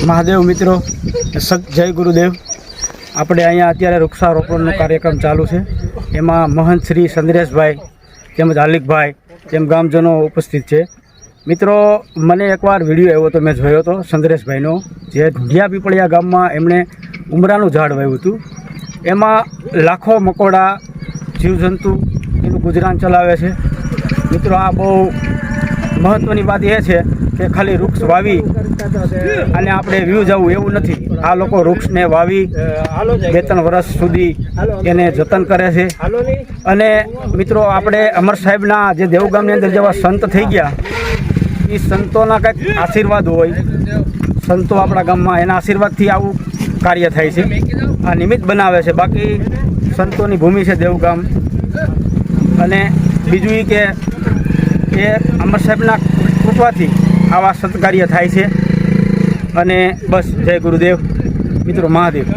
મહાદેવ મિત્રો, જય ગુરુદેવ। આપણે અહીંયા અત્યારે વૃક્ષારોપણનો કાર્યક્રમ ચાલુ છે। એમાં મહંત શ્રી સંદેશભાઈ તેમજ હાર્લિકભાઈ તેમ ગામજનો ઉપસ્થિત છે। મિત્રો, મને એકવાર વિડીયો આવ્યો તો મેં જોયો હતો સંદેશભાઈનો, જે ઢુંઢિયા પીપળિયા ગામમાં એમણે ઉમરાનું ઝાડ વાવ્યું હતું। એમાં લાખો મકોડા જીવજંતુ એનું ગુજરાન ચલાવે છે। મિત્રો, આ બહુ મહત્ત્વની વાત એ છે કે ખાલી વૃક્ષ વાવી અને આપણે વ્યૂઝ આવવું એવું નથી। આ લોકો વૃક્ષને વાવી 2-3 વર્ષ સુધી એને જતન કરે છે। અને મિત્રો, આપણે અમર સાહેબના જે દેવગામની અંદર જેવા સંત થઈ ગયા, એ સંતોના કંઈક આશીર્વાદ હોય, સંતો આપણા ગામમાં એના આશીર્વાદથી આવું કાર્ય થાય છે, આ નિમિત્ત બનાવે છે। બાકી સંતોની ભૂમિ છે દેવગામ। અને બીજું એ કે અમર સાહેબના કૃપાથી આવા સત્કાર્ય થાય છે। અને બસ, જય ગુરુદેવ મિત્રો, મહાદેવ।